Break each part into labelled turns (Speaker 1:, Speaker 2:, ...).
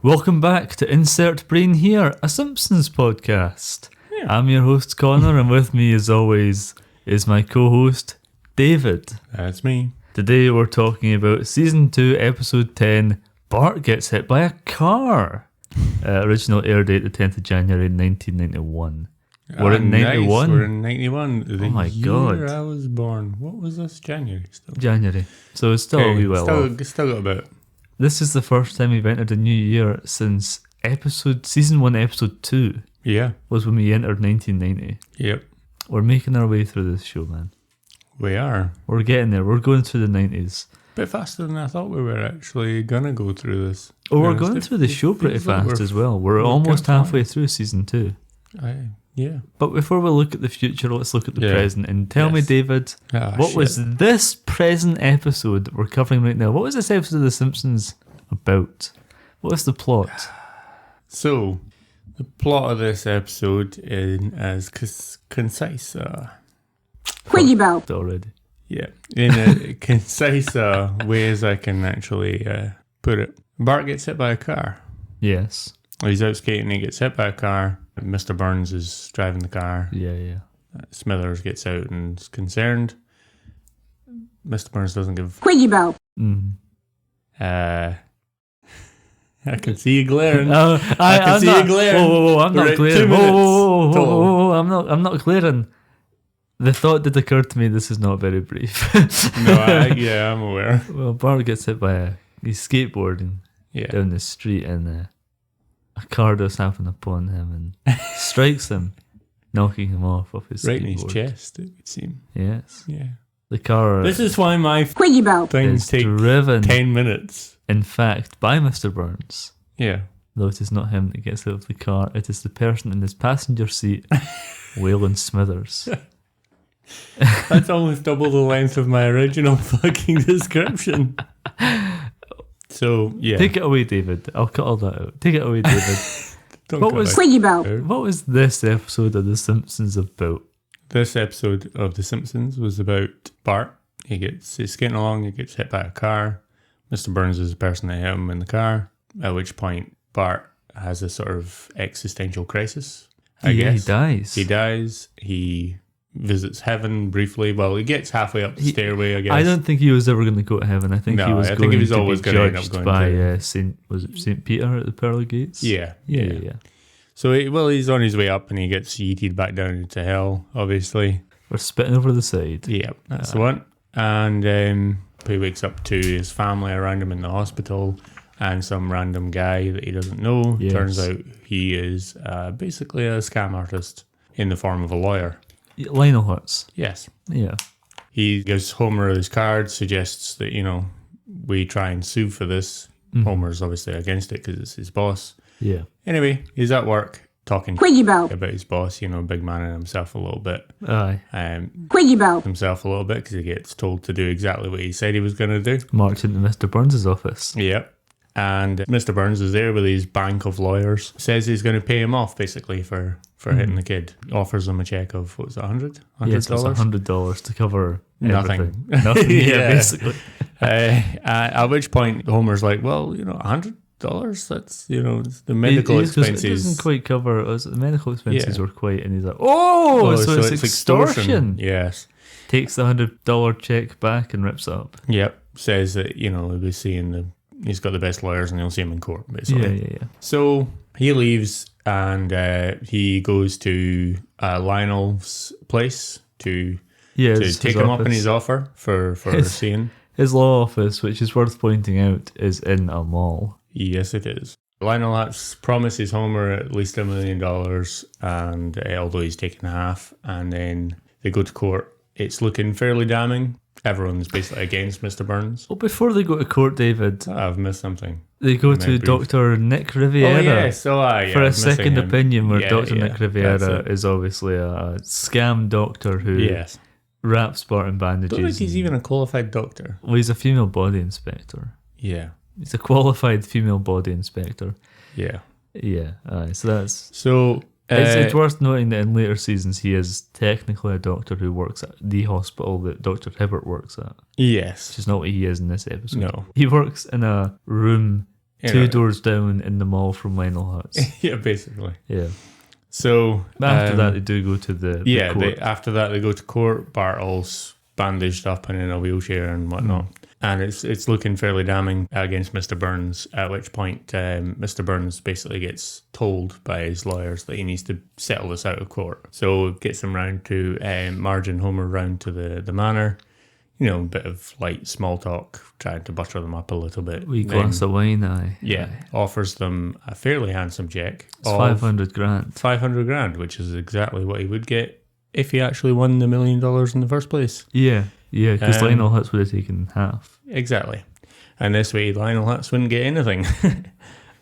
Speaker 1: Welcome back to Insert Brain Here, a Simpsons podcast. Yeah. I'm your host, Connor, and with me, as always, is my co-host, David.
Speaker 2: That's me.
Speaker 1: Today we're talking about Season 2, Episode 10, Bart Gets Hit by a Car. Original air date, the 10th of January, 1991. We're in 91?
Speaker 2: Nice. We're in 91. The
Speaker 1: oh my
Speaker 2: year
Speaker 1: God.
Speaker 2: I was born. What was this? January still?
Speaker 1: January. So it's still a wee while off.
Speaker 2: Still got a bit.
Speaker 1: This is the first time we've entered a new year since Season 1, Episode 2 was when we entered 1990.
Speaker 2: Yep.
Speaker 1: We're making our way through this show, man.
Speaker 2: We are.
Speaker 1: We're getting there. We're going through the 90s.
Speaker 2: Bit faster than I thought we were actually going to go through this.
Speaker 1: Oh, we're going through the show pretty fast as well. We're almost halfway through Season 2.
Speaker 2: Yeah.
Speaker 1: But before we look at the future, let's look at the present. And tell me, David, what was this present episode that we're covering right now? What was this episode of The Simpsons about? What was the plot?
Speaker 2: So, the plot of this episode is as concise.
Speaker 3: Quiggy Bell.
Speaker 1: Already.
Speaker 2: Yeah. In a concise way as I can actually put it. Bart gets hit by a car.
Speaker 1: Yes.
Speaker 2: He's out skating, he gets hit by a car. Mr. Burns is driving the car.
Speaker 1: Yeah.
Speaker 2: Smithers gets out and is concerned. Mr. Burns doesn't give...
Speaker 3: Quiggy Bell.
Speaker 2: I can see you glaring.
Speaker 1: I can see you glaring. Whoa, I'm not glaring.
Speaker 2: 2 minutes.
Speaker 1: I'm not glaring. The thought did occur to me, this is not very brief.
Speaker 2: I'm aware.
Speaker 1: Well, Bart gets hit by he's skateboarding down the street and a car does happen upon him and strikes him, knocking him off his skateboard.
Speaker 2: Right in his chest, it would seem.
Speaker 1: Yes.
Speaker 2: Yeah.
Speaker 1: The car...
Speaker 2: This is why my
Speaker 3: Quiggy Bell
Speaker 2: things take
Speaker 1: driven,
Speaker 2: 10 minutes.
Speaker 1: In fact, by Mr. Burns.
Speaker 2: Yeah.
Speaker 1: Though it is not him that gets out of the car, it is the person in his passenger seat, Waylon Smithers.
Speaker 2: That's almost double the length of my original fucking description. So, yeah.
Speaker 1: Take it away, David. I'll cut all that out. Take it away, David.
Speaker 3: Quiggy Bell.
Speaker 1: What was this episode of The Simpsons about?
Speaker 2: This episode of The Simpsons was about Bart. He's skating along, he gets hit by a car. Mr. Burns is the person that hit him in the car, at which point Bart has a sort of existential crisis, I guess.
Speaker 1: He dies.
Speaker 2: He visits heaven briefly. Well, he gets halfway up the stairway, I guess.
Speaker 1: I don't think he was ever going to go to heaven. I think he was always going to be judged by St. Peter at the Pearly Gates?
Speaker 2: Yeah. So, he's on his way up and he gets yeeted back down into hell, obviously.
Speaker 1: Or spitting over the side.
Speaker 2: Yeah, that's the one. And he wakes up to his family around him in the hospital and some random guy that he doesn't know. Yes. Turns out he is basically a scam artist in the form of a lawyer.
Speaker 1: Lionel Hutz.
Speaker 2: Yes.
Speaker 1: Yeah.
Speaker 2: He gives Homer his card, suggests that, we try and sue for this. Mm-hmm. Homer's obviously against it because it's his boss.
Speaker 1: Yeah.
Speaker 2: Anyway, he's at work talking
Speaker 3: Quiggy Bell
Speaker 2: about his boss, big man in himself a little bit.
Speaker 1: Aye.
Speaker 3: Quiggy Bell
Speaker 2: himself a little bit because he gets told to do exactly what he said he was going to do.
Speaker 1: Marched into Mr. Burns' office.
Speaker 2: Yep. And Mr. Burns is there with his bank of lawyers. Says he's going to pay him off basically for hitting the kid. Offers him a check of, what was it, $100?
Speaker 1: Yes, it's $100 to cover
Speaker 2: nothing.
Speaker 1: Nothing, basically.
Speaker 2: At which point Homer's like, well, $100? That's, the medical expenses.
Speaker 1: It doesn't quite cover, the medical expenses were quite, and he's like, so it's extortion.
Speaker 2: Yes.
Speaker 1: Takes the $100 check back and rips it up.
Speaker 2: Yep. Says that, he'll be seeing he's got the best lawyers and he'll see him in court, basically.
Speaker 1: Yeah.
Speaker 2: So he leaves and he goes to Lionel's place to take him up in his offer for seeing.
Speaker 1: His law office, which is worth pointing out, is in a mall.
Speaker 2: Yes, it is. Lionel promises Homer at least $1 million, and although he's taken half, and then they go to court. It's looking fairly damning. Everyone's basically against Mr. Burns.
Speaker 1: Well, before they go to court, David...
Speaker 2: I've missed something.
Speaker 1: They go to Dr. Nick Riviera.
Speaker 2: Oh, yes. For
Speaker 1: a second opinion, where Dr. Nick Riviera is obviously a scam doctor who wraps Bart in bandages.
Speaker 2: I don't think he's even a qualified doctor.
Speaker 1: Well, he's a female body inspector.
Speaker 2: Yeah.
Speaker 1: He's a qualified female body inspector.
Speaker 2: Yeah.
Speaker 1: Yeah. So that's...
Speaker 2: So...
Speaker 1: It's worth noting that in later seasons he is technically a doctor who works at the hospital that Dr. Hibbert works at.
Speaker 2: Yes.
Speaker 1: Which is not what he is in this episode.
Speaker 2: No.
Speaker 1: He works in a room 2 doors down in the mall from Lionel Hutz.
Speaker 2: Yeah, basically.
Speaker 1: Yeah.
Speaker 2: So
Speaker 1: but after that, they do go to the court.
Speaker 2: After that, they go to court. Bart all's bandaged up and in a wheelchair and whatnot. And it's looking fairly damning against Mr. Burns, at which point Mr. Burns basically gets told by his lawyers that he needs to settle this out of court. So it gets him round to Marge and Homer round to the manor. You know, a bit of light small talk, trying to butter them up a little bit.
Speaker 1: We glass of wine, aye.
Speaker 2: Yeah, offers them a fairly handsome check.
Speaker 1: It's 500 grand.
Speaker 2: 500 grand, which is exactly what he would get if he actually won the $1 million in the first place.
Speaker 1: Yeah, because Lionel Hutz would have taken half.
Speaker 2: Exactly. And this way, Lionel Hutz wouldn't get anything.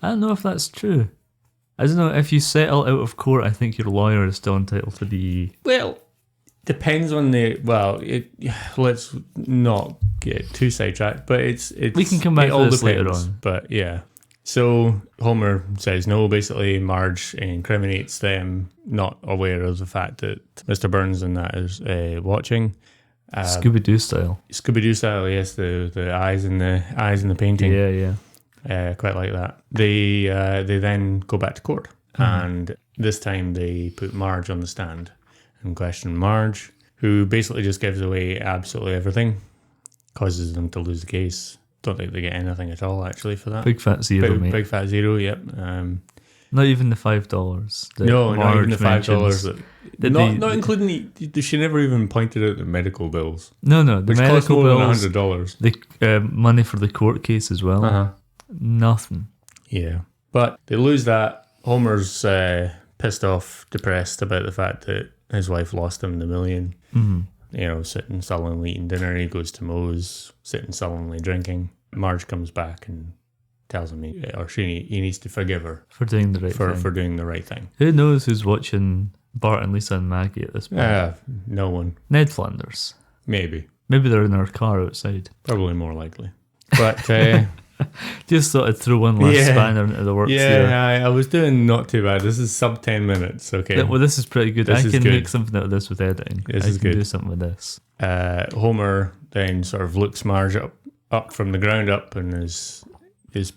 Speaker 1: I don't know if that's true. I don't know, if you settle out of court, I think your lawyer is still entitled to the...
Speaker 2: Well, depends on the... Well, let's not get too sidetracked, but it's
Speaker 1: we can come back to this later on.
Speaker 2: But yeah. So Homer says no. Basically, Marge incriminates them, not aware of the fact that Mr. Burns and that is watching.
Speaker 1: Scooby-Doo style.
Speaker 2: Scooby-Doo style, yes. The eyes in the painting.
Speaker 1: Yeah.
Speaker 2: Quite like that. They then go back to court, and this time they put Marge on the stand and question Marge, who basically just gives away absolutely everything, causes them to lose the case. Don't think they get anything at all, actually, for that.
Speaker 1: Big fat zero, mate.
Speaker 2: Big fat zero, yep.
Speaker 1: Not even the $5.
Speaker 2: No, not even the $5. Not including she never even pointed out the medical bills.
Speaker 1: No, the
Speaker 2: which
Speaker 1: medical
Speaker 2: cost more
Speaker 1: bills,
Speaker 2: than $100.
Speaker 1: The money for the court case as well. Nothing.
Speaker 2: Yeah, but they lose that. Homer's pissed off, depressed about the fact that his wife lost him the $1 million. You know, sitting sullenly eating dinner. He goes to Moe's, sitting sullenly drinking. Marge comes back and tells him he needs to forgive her
Speaker 1: for doing the right thing.
Speaker 2: For doing the right thing.
Speaker 1: Who knows who's watching Bart and Lisa and Maggie at this point?
Speaker 2: No one.
Speaker 1: Ned Flanders.
Speaker 2: Maybe
Speaker 1: they're in their car outside.
Speaker 2: Probably more likely. But
Speaker 1: just thought I'd throw one last spanner into the works here.
Speaker 2: Yeah, I was doing not too bad. This is sub 10 minutes, okay?
Speaker 1: Well, this is pretty good. I can make something out of this with editing. I can do something with this.
Speaker 2: Homer then sort of looks Marge up from the ground up and is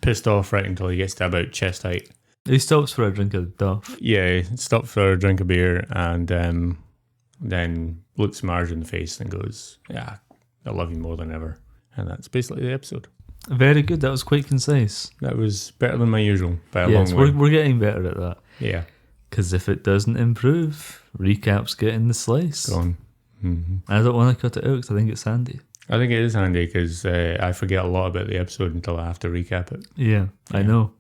Speaker 2: pissed off right until he gets to about chest height.
Speaker 1: He stops for a drink of Duff.
Speaker 2: Yeah, he stops for a drink of beer and then looks Marge in the face and goes, "Yeah, I love you more than ever." And that's basically the episode.
Speaker 1: Very good. That was quite concise.
Speaker 2: That was better than my usual by a long way.
Speaker 1: We're getting better at that.
Speaker 2: Yeah.
Speaker 1: Because if it doesn't improve, recap's getting the slice.
Speaker 2: Go on. Mm-hmm.
Speaker 1: I don't want to cut it out because I think it's handy.
Speaker 2: I think it is handy because I forget a lot about the episode until I have to recap it.
Speaker 1: Yeah. I know.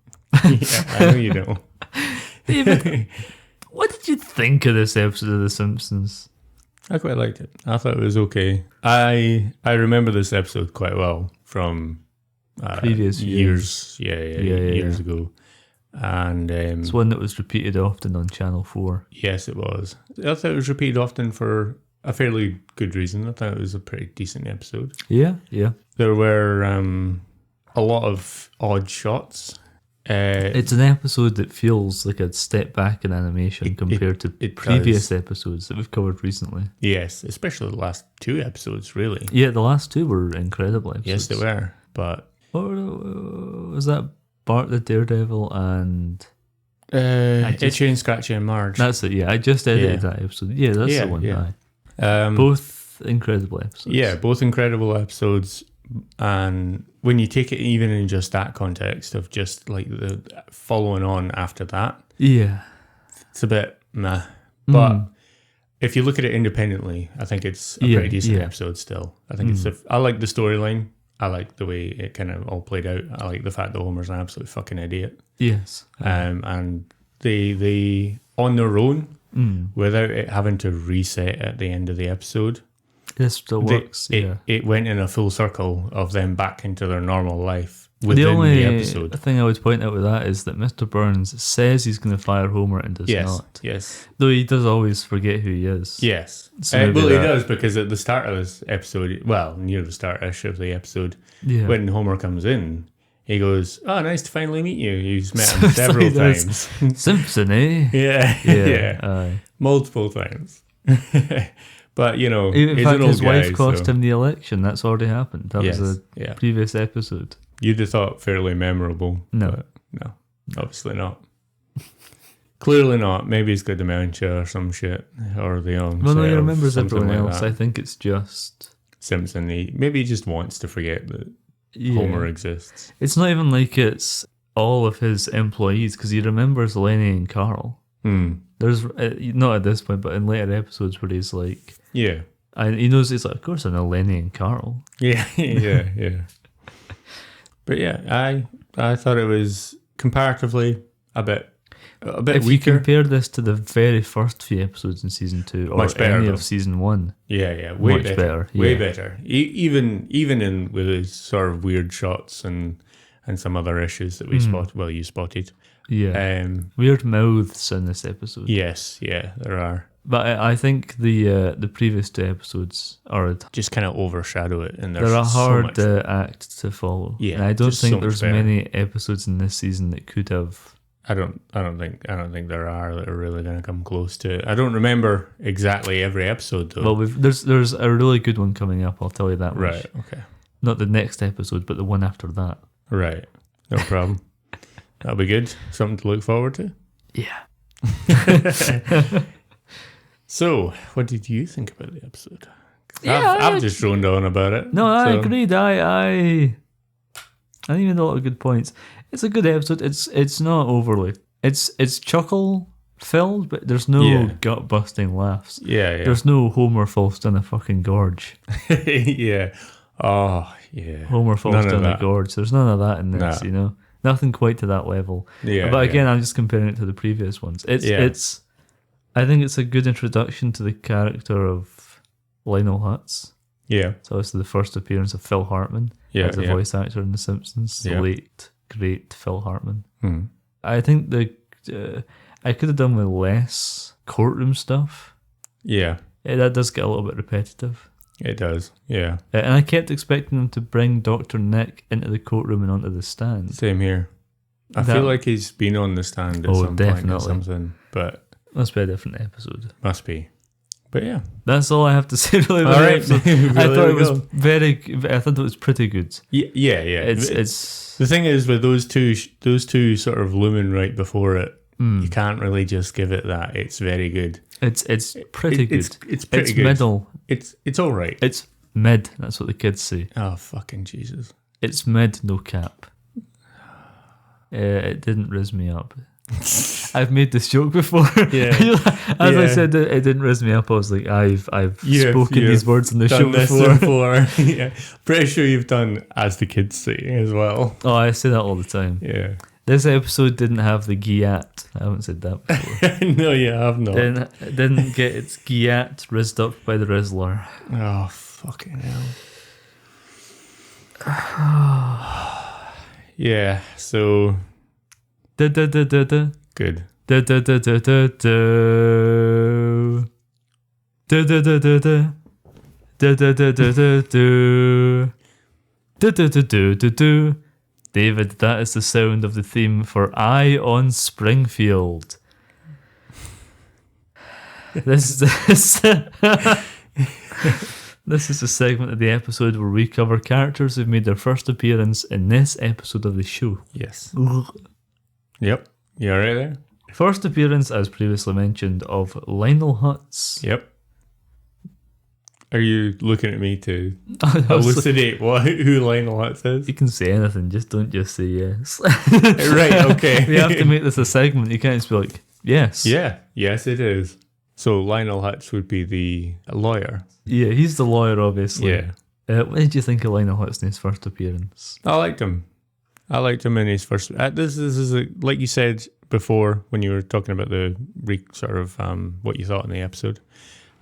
Speaker 2: Yeah, I know you know.
Speaker 1: David, what did you think of this episode of The Simpsons?
Speaker 2: I quite liked it. I thought it was okay. I remember this episode quite well from
Speaker 1: previous
Speaker 2: years. Years ago. And
Speaker 1: it's one that was repeated often on Channel 4.
Speaker 2: Yes, it was. I thought it was repeated often for a fairly good reason. I thought it was a pretty decent episode.
Speaker 1: Yeah.
Speaker 2: There were a lot of odd shots.
Speaker 1: It's an episode that feels like a step back in animation compared to previous episodes that we've covered recently.
Speaker 2: Yes, especially the last 2 episodes, really.
Speaker 1: Yeah, the last 2 were incredible episodes.
Speaker 2: Yes, they were. But
Speaker 1: what was that? Bart the Daredevil and
Speaker 2: Itchy and Scratchy and Marge.
Speaker 1: That's it. Yeah, I just edited that episode. Yeah, that's the one.
Speaker 2: Yeah.
Speaker 1: Both incredible episodes.
Speaker 2: Yeah, both incredible episodes. And when you take it even in just that context of just like the following on after that, it's a bit meh. But if you look at it independently, I think it's a pretty decent episode still. I think I like the storyline. I like the way it kind of all played out. I like the fact that Homer's an absolute fucking idiot.
Speaker 1: Yes.
Speaker 2: And they on their own, without it having to reset at the end of the episode,
Speaker 1: this still works.
Speaker 2: It went in a full circle of them back into their normal life within the episode.
Speaker 1: The thing I would point out with that is that Mr. Burns says he's going to fire Homer and does not.
Speaker 2: Yes.
Speaker 1: Though he does always forget who he is.
Speaker 2: Yes. Well, he does, because at the start of this episode, near the start-ish of the episode, when Homer comes in, he goes, "Oh, nice to finally meet you." He's met him several times.
Speaker 1: Simpson, eh?
Speaker 2: Yeah. Multiple times. But,
Speaker 1: in fact, his wife cost him the election. That's already happened. That was a previous episode.
Speaker 2: You'd have thought fairly memorable.
Speaker 1: No.
Speaker 2: No, obviously not. Clearly not. Maybe he's got dementia or some shit. Or the young.
Speaker 1: Well, no, he remembers everyone else. I think it's just...
Speaker 2: Simpson. Maybe he just wants to forget that Homer exists.
Speaker 1: It's not even like it's all of his employees, because he remembers Lenny and Carl. There's not at this point, but in later episodes where he's like...
Speaker 2: Yeah.
Speaker 1: And he knows, he's like, of course I know Lenny and Carl.
Speaker 2: Yeah. But yeah, I thought it was comparatively a bit
Speaker 1: if
Speaker 2: weaker.
Speaker 1: You compare this to the very first few episodes in season 2 or
Speaker 2: much better,
Speaker 1: any of season 1.
Speaker 2: Yeah, way better.
Speaker 1: Yeah.
Speaker 2: Way better. Even in with his sort of weird shots and some other issues that we spotted. Well, you spotted.
Speaker 1: Yeah. Weird mouths in this episode.
Speaker 2: Yes, yeah, there are.
Speaker 1: But I think the previous 2 episodes are
Speaker 2: just kind of overshadow it, and
Speaker 1: they're a hard act to follow.
Speaker 2: Yeah,
Speaker 1: and I don't think there's many episodes in this season that could have.
Speaker 2: I don't think there are that are really going to come close to it. I don't remember exactly every episode though.
Speaker 1: Well, there's a really good one coming up. I'll tell you that much.
Speaker 2: Right. Okay.
Speaker 1: Not the next episode, but the one after that.
Speaker 2: Right. No problem. That'll be good. Something to look forward to.
Speaker 1: Yeah.
Speaker 2: So, what did you think about the episode?
Speaker 1: Yeah,
Speaker 2: I've just droned on about it.
Speaker 1: No, I agreed. I think you made a lot of good points. It's a good episode. It's not overly. It's chuckle filled, but there's no gut busting laughs.
Speaker 2: Yeah.
Speaker 1: There's no Homer falls down a fucking gorge.
Speaker 2: Yeah. Oh, yeah.
Speaker 1: Homer falls down a gorge. There's none of that in this, you know. Nothing quite to that level.
Speaker 2: Yeah.
Speaker 1: But again, I'm just comparing it to the previous ones. It's I think it's a good introduction to the character of Lionel Hutz.
Speaker 2: Yeah.
Speaker 1: It's obviously the first appearance of Phil Hartman as a voice actor in The Simpsons. The late, great Phil Hartman. I think I could have done with less courtroom stuff.
Speaker 2: Yeah.
Speaker 1: That does get a little bit repetitive.
Speaker 2: It does, yeah.
Speaker 1: And I kept expecting them to bring Dr. Nick into the courtroom and onto the stand.
Speaker 2: Same here. I feel like he's been on the stand at some point or something, but...
Speaker 1: Must be a different episode.
Speaker 2: Must be. But yeah.
Speaker 1: That's all I have to say really about it. I thought it was pretty good.
Speaker 2: Yeah.
Speaker 1: It's
Speaker 2: the thing is with those two sort of looming right before it, you can't really just give it that. It's very good.
Speaker 1: It's pretty good.
Speaker 2: It's pretty good.
Speaker 1: Middle.
Speaker 2: It's all right.
Speaker 1: It's mid. That's what the kids say.
Speaker 2: Oh, fucking Jesus.
Speaker 1: It's mid, no cap. It didn't riz me up. I've made this joke before.
Speaker 2: Yeah.
Speaker 1: I said, it didn't riz me up. I was like, I've spoken these words on the show
Speaker 2: before. Yeah. Pretty sure you've done as the kids say as well.
Speaker 1: Oh, I say that all the time.
Speaker 2: Yeah.
Speaker 1: This episode didn't have the Giat. I haven't said that before.
Speaker 2: No, you have not.
Speaker 1: Didn't get its Giat rizzed up by the Rizzler.
Speaker 2: Oh, fucking hell. Yeah, so... Good.
Speaker 1: David, that is the sound of the theme for Eye on Springfield. This is a segment of the episode where we cover characters who've made their first appearance in this episode of the show.
Speaker 2: Yes. Yep. You all right there?
Speaker 1: First appearance, as previously mentioned, of Lionel Hutz.
Speaker 2: Yep. Are you looking at me to elucidate who Lionel Hutz is?
Speaker 1: You can say anything, don't just say yes.
Speaker 2: Right, okay.
Speaker 1: We have to make this a segment. You can't just be like, yes.
Speaker 2: Yeah, yes it is. So Lionel Hutz would be the lawyer.
Speaker 1: Yeah, he's the lawyer, obviously.
Speaker 2: Yeah.
Speaker 1: What did you think of Lionel Hutz in his first appearance?
Speaker 2: I liked him in his first... This is like you said before when you were talking about the sort of what you thought in the episode.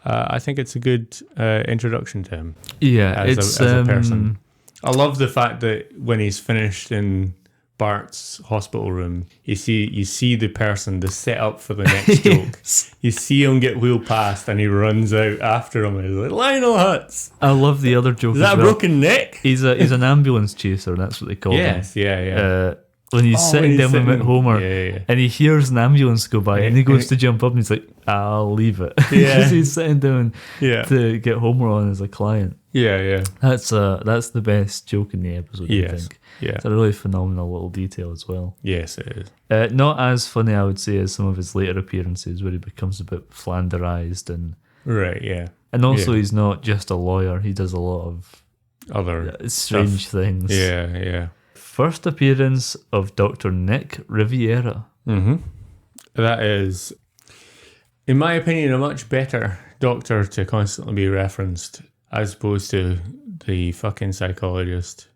Speaker 2: I think it's a good introduction to him.
Speaker 1: Yeah,
Speaker 2: as a person. I love the fact that when he's finished in Bart's hospital room, you see the person, the setup for the next joke. You see him get wheeled past and he runs out after him and he's like, Lionel Hutz!
Speaker 1: I love the other joke.
Speaker 2: Is that a broken neck?
Speaker 1: He's an ambulance chaser, that's what they call him.
Speaker 2: Yes, yeah.
Speaker 1: when he's sitting down with Homer,
Speaker 2: yeah.
Speaker 1: and he hears an ambulance go by, and he goes to jump up, and he's like, "I'll leave it."
Speaker 2: Yeah.
Speaker 1: Because he's sitting down to get Homer on as a client.
Speaker 2: Yeah.
Speaker 1: That's the best joke in the episode. I think.
Speaker 2: Yeah.
Speaker 1: It's a really phenomenal little detail as well.
Speaker 2: Yes, it is.
Speaker 1: Not as funny, I would say, as some of his later appearances, where he becomes a bit flanderized and
Speaker 2: right. Yeah.
Speaker 1: And also, he's not just a lawyer; he does a lot of
Speaker 2: other
Speaker 1: strange things.
Speaker 2: Yeah.
Speaker 1: First appearance of Dr. Nick Riviera.
Speaker 2: Mm-hmm. That is, in my opinion, a much better doctor to constantly be referenced as opposed to the fucking psychologist.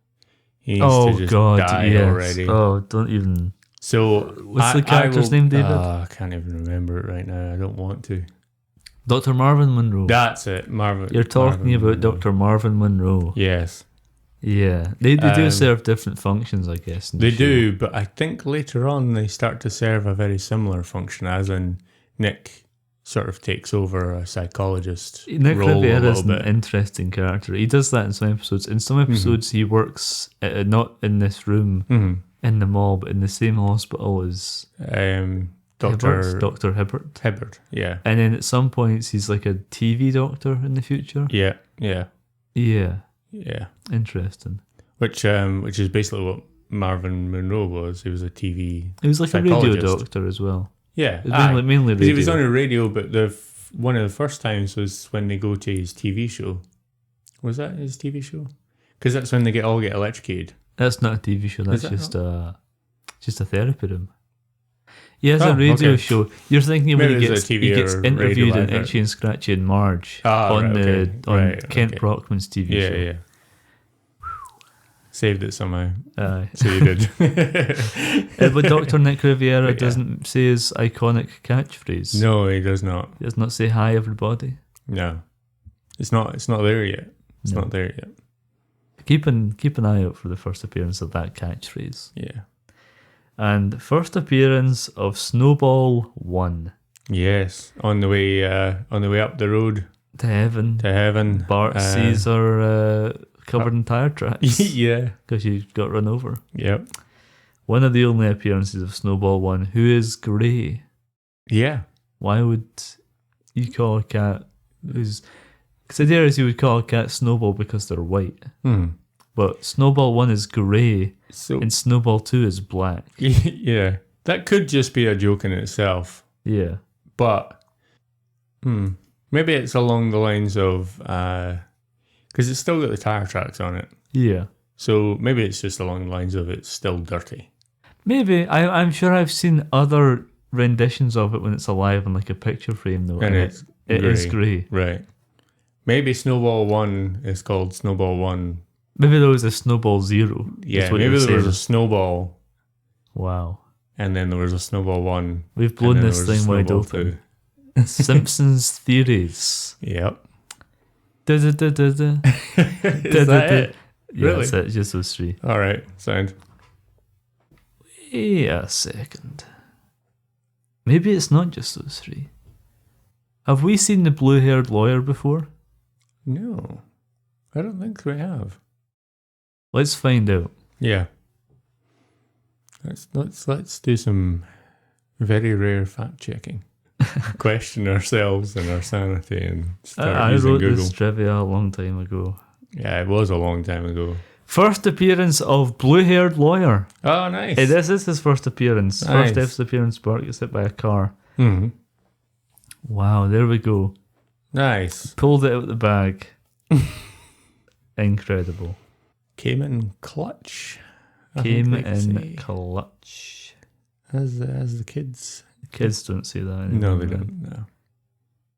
Speaker 2: He needs to just die already.
Speaker 1: Oh, don't even.
Speaker 2: So,
Speaker 1: what's the character's name, David?
Speaker 2: I can't even remember it right now. I don't want to.
Speaker 1: Dr. Marvin Monroe.
Speaker 2: That's it, Marvin.
Speaker 1: You're talking about
Speaker 2: Monroe.
Speaker 1: Dr. Marvin Monroe.
Speaker 2: Yes.
Speaker 1: Yeah. They do serve different functions, I guess.
Speaker 2: They do, but I think later on they start to serve a very similar function, as in Nick sort of takes over a psychologist
Speaker 1: Nick
Speaker 2: role
Speaker 1: Riviera is
Speaker 2: a little
Speaker 1: an
Speaker 2: bit.
Speaker 1: interesting character. He does that in some episodes. In some episodes, he works not in this room in the mall, but in the same hospital as Dr. Hibbert.
Speaker 2: Hibbert, yeah.
Speaker 1: And then at some points, he's like a TV doctor in the future.
Speaker 2: Yeah.
Speaker 1: Interesting.
Speaker 2: Which is basically what Marvin Monroe was. He was a TV.
Speaker 1: He was like a radio doctor as well.
Speaker 2: Yeah,
Speaker 1: it was mainly radio.
Speaker 2: He was on the radio, but one of the first times was when they go to his TV show. Was that his TV show? Because that's when they all get electrocuted.
Speaker 1: That's not a TV show. That's just a therapy room. He has a radio show. You're thinking when he gets interviewed in Itchy and Scratchy and Marge on Kent Brockman's TV show.
Speaker 2: Yeah. Saved it somehow. So you did.
Speaker 1: But Dr. Nick Riviera doesn't say his iconic catchphrase.
Speaker 2: No, he does not.
Speaker 1: He does not say hi, everybody.
Speaker 2: No. It's not there yet. It's not there yet.
Speaker 1: Keep an eye out for the first appearance of that catchphrase.
Speaker 2: Yeah.
Speaker 1: And first appearance of Snowball 1.
Speaker 2: Yes, on the way up the road
Speaker 1: to heaven. Bart sees her covered in tire tracks.
Speaker 2: Yeah,
Speaker 1: because she got run over.
Speaker 2: Yep.
Speaker 1: One of the only appearances of Snowball 1, who is grey.
Speaker 2: Yeah.
Speaker 1: Why would you call a cat who's? Because the idea is you would call a cat Snowball because they're white. But Snowball 1 is grey, and Snowball 2 is black.
Speaker 2: Yeah. That could just be a joke in itself.
Speaker 1: Yeah.
Speaker 2: But maybe it's along the lines of... because it's still got the tire tracks on it.
Speaker 1: Yeah.
Speaker 2: So maybe it's just along the lines of it's still dirty.
Speaker 1: Maybe. I'm sure I've seen other renditions of it when it's alive in like a picture frame, though.
Speaker 2: And it
Speaker 1: is grey.
Speaker 2: Right. Maybe Snowball 1 is called Snowball 1...
Speaker 1: Maybe there was a Snowball 0.
Speaker 2: Yeah, maybe there was a Snowball.
Speaker 1: Wow.
Speaker 2: And then there was a Snowball 1.
Speaker 1: We've blown this thing wide open. Simpsons theories.
Speaker 2: Yep.
Speaker 1: Is that
Speaker 2: it?
Speaker 1: Yeah,
Speaker 2: Really?
Speaker 1: that's it. Just those three.
Speaker 2: All right, sound.
Speaker 1: Wait a second. Maybe it's not just those three. Have we seen the blue-haired lawyer before?
Speaker 2: No, I don't think we have.
Speaker 1: Let's find out.
Speaker 2: Yeah. Let's do some very rare fact checking. Question ourselves and our sanity and start
Speaker 1: I
Speaker 2: using
Speaker 1: wrote
Speaker 2: Google.
Speaker 1: this trivia a long time ago.
Speaker 2: Yeah, it was a long time ago.
Speaker 1: First appearance of blue-haired lawyer.
Speaker 2: Oh, nice.
Speaker 1: Hey, this is his first appearance.
Speaker 2: Nice.
Speaker 1: First episode appearance. Bart gets hit by a car.
Speaker 2: Mm-hmm.
Speaker 1: Wow, there we go.
Speaker 2: Nice.
Speaker 1: Pulled it out the bag. Incredible.
Speaker 2: Came in clutch.
Speaker 1: Came in clutch.
Speaker 2: As the kids.
Speaker 1: Kids don't say that anymore.
Speaker 2: No, they don't. No.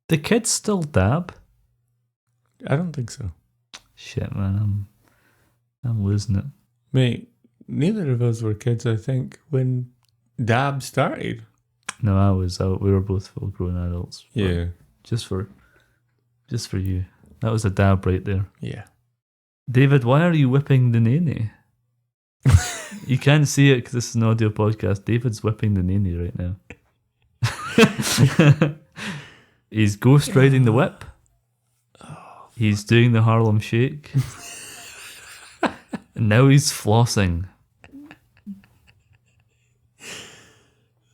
Speaker 1: The kids still dab?
Speaker 2: I don't think so.
Speaker 1: Shit, man, I'm losing it.
Speaker 2: Mate, neither of us were kids, I think, when dab started.
Speaker 1: No, I was out. We were both full-grown adults.
Speaker 2: Yeah.
Speaker 1: Just for you. That was a dab right there.
Speaker 2: Yeah.
Speaker 1: David, why are you whipping the nanny? You can't see it because this is an audio podcast. David's whipping the nanny right now. He's ghost riding the whip. He's doing the Harlem Shake. And now he's flossing.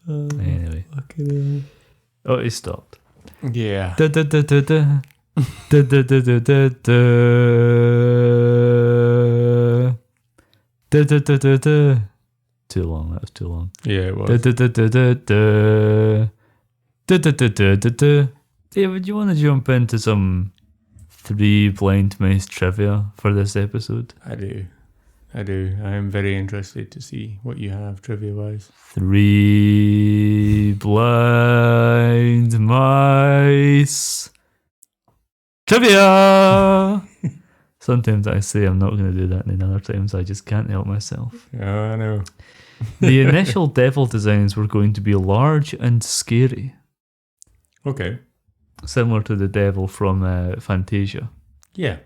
Speaker 1: Anyway. Oh, he stopped.
Speaker 2: Yeah.
Speaker 1: Da, da, da, da, da. Da, da, da, da, da, da. Da, da, da, da, da. Too long, that was too long.
Speaker 2: Yeah, it was.
Speaker 1: Da, da, da, da, da, da. Da, da, da, da, da, da. David, do you want to jump into some 3 Blind Mice trivia for this episode?
Speaker 2: I do. I am very interested to see what you have trivia-wise.
Speaker 1: 3 Blind Mice trivia! Sometimes I say I'm not going to do that, and then other times I just can't help myself.
Speaker 2: Oh, I know.
Speaker 1: The initial devil designs were going to be large and scary.
Speaker 2: Okay.
Speaker 1: Similar to the devil from Fantasia.
Speaker 2: Yeah.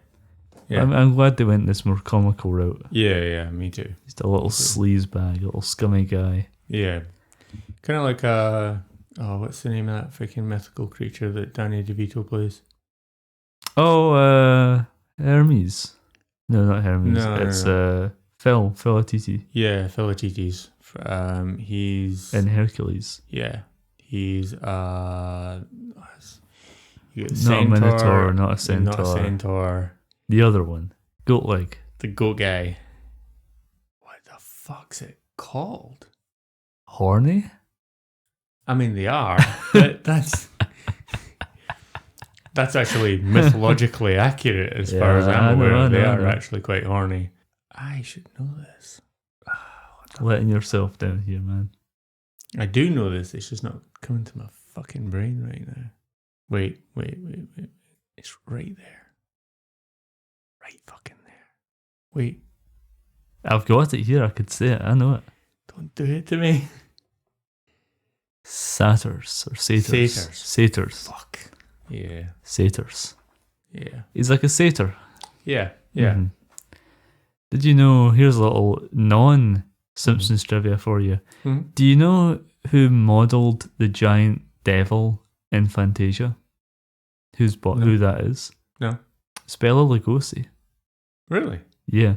Speaker 1: I'm glad they went this more comical route.
Speaker 2: Yeah, me too.
Speaker 1: Just a little sleaze bag, a little scummy guy.
Speaker 2: Yeah. Kind of like what's the name of that freaking mythical creature that Danny DeVito plays?
Speaker 1: Oh, Hermes. No, not Hermes.
Speaker 2: No,
Speaker 1: it's
Speaker 2: no.
Speaker 1: Philatiti.
Speaker 2: Yeah, Philatites. He's
Speaker 1: in Hercules.
Speaker 2: Yeah. He's
Speaker 1: not a minotaur, not a centaur.
Speaker 2: Not a centaur.
Speaker 1: The other one. Goat leg.
Speaker 2: The goat guy. What the fuck's it called?
Speaker 1: Horny?
Speaker 2: I mean, they are. But that's actually mythologically accurate as far as I'm aware. They are actually quite horny. I should know this.
Speaker 1: Letting yourself down here, man.
Speaker 2: I do know this. It's just not coming to my fucking brain right now. Wait. It's right there. Right fucking there. Wait.
Speaker 1: I've got it here. I could say it. I know it.
Speaker 2: Don't do it to me.
Speaker 1: Satyrs or satyrs. Satyrs.
Speaker 2: Fuck. Yeah.
Speaker 1: Satyrs.
Speaker 2: Yeah.
Speaker 1: He's like a satyr.
Speaker 2: Yeah.
Speaker 1: Mm-hmm. Did you know, here's a little non-Simpsons trivia for you.
Speaker 2: Mm-hmm.
Speaker 1: Do you know who modelled the giant devil in Fantasia? Who that is?
Speaker 2: No.
Speaker 1: It's Bela Lugosi.
Speaker 2: Really?
Speaker 1: Yeah.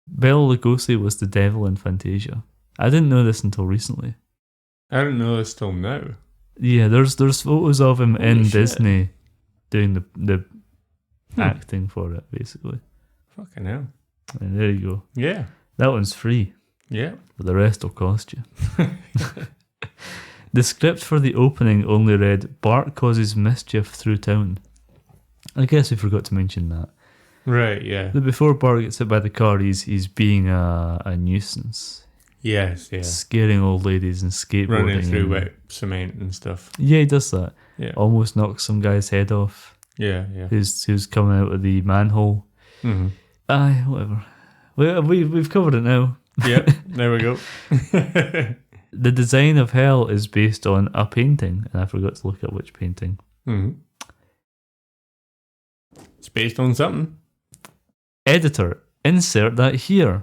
Speaker 1: Bela Lugosi was the devil in Fantasia. I didn't know this until recently.
Speaker 2: I didn't know this till now.
Speaker 1: Yeah, there's photos of him in Disney doing the acting for it, basically.
Speaker 2: Fucking hell.
Speaker 1: And there you go.
Speaker 2: Yeah.
Speaker 1: That one's free.
Speaker 2: Yeah.
Speaker 1: But the rest will cost you. The script for the opening only read, Bart causes mischief through town. I guess we forgot to mention that.
Speaker 2: Right, yeah.
Speaker 1: But before Bart gets hit by the car, he's being a nuisance.
Speaker 2: Yes, yeah.
Speaker 1: Scaring old ladies and skateboarding.
Speaker 2: Running through wet cement and stuff.
Speaker 1: Yeah, he does that.
Speaker 2: Yeah.
Speaker 1: Almost knocks some guy's head off.
Speaker 2: Yeah.
Speaker 1: Who's coming out of the manhole.
Speaker 2: Mm-hmm.
Speaker 1: Aye, whatever. We've covered it now.
Speaker 2: Yeah, there we go.
Speaker 1: The design of hell is based on a painting, and I forgot to look at which painting.
Speaker 2: Mm-hmm. It's based on something.
Speaker 1: Editor, insert that here.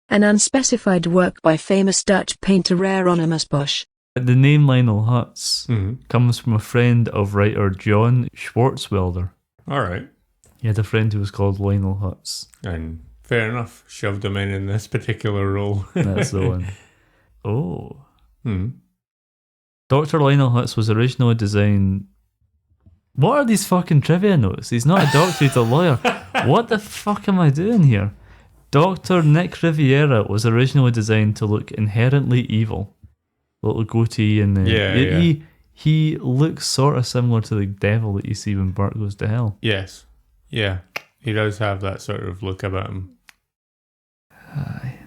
Speaker 4: An unspecified work by famous Dutch painter Hieronymus Bosch.
Speaker 1: The name Lionel Hutz comes from a friend of writer John Swartzwelder.
Speaker 2: All right.
Speaker 1: He had a friend who was called Lionel Hutz.
Speaker 2: And fair enough, shoved him in this particular role.
Speaker 1: That's the one. Oh. Dr. Lionel Hutz was originally designed... What are these fucking trivia notes? He's not a doctor, he's a lawyer. What the fuck am I doing here? Dr. Nick Riviera was originally designed to look inherently evil. Little goatee and he looks sort of similar to the devil that you see when Bart goes to hell.
Speaker 2: Yes. Yeah. He does have that sort of look about him.
Speaker 1: Aye.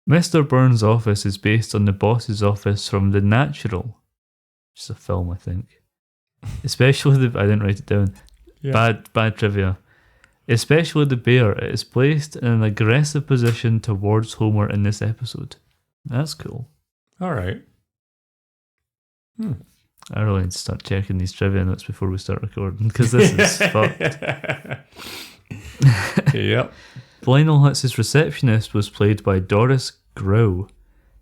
Speaker 1: Mr. Burns' office is based on the boss's office from The Natural, which is a film, I think. Especially I didn't write it down. Yeah. Bad trivia. Especially the bear. It is placed in an aggressive position towards Homer in this episode. That's cool.
Speaker 2: All right.
Speaker 1: I really need to start checking these trivia notes before we start recording, because this is fucked.
Speaker 2: Yep.
Speaker 1: Lionel Hutz's receptionist was played by Doris Grau.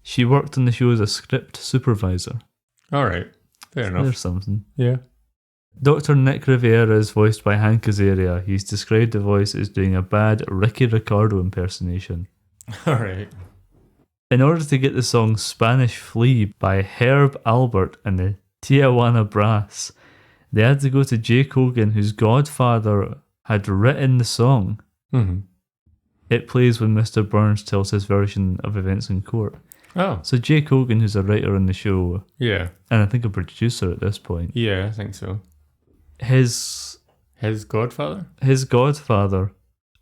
Speaker 1: She worked on the show as a script supervisor.
Speaker 2: All right. Fair enough.
Speaker 1: There's something.
Speaker 2: Yeah.
Speaker 1: Dr. Nick Riviera is voiced by Hank Azaria. He's described the voice as doing a bad Ricky Ricardo impersonation.
Speaker 2: All right.
Speaker 1: In order to get the song Spanish Flea by Herb Alpert and the Tijuana Brass, they had to go to Jay Cogan, whose godfather had written the song.
Speaker 2: Mm-hmm.
Speaker 1: It plays when Mr. Burns tells his version of events in court.
Speaker 2: Oh.
Speaker 1: So Jay Cogan, who's a writer on the show,
Speaker 2: yeah,
Speaker 1: and I think a producer at this point.
Speaker 2: Yeah, I think so.
Speaker 1: His
Speaker 2: godfather?
Speaker 1: His godfather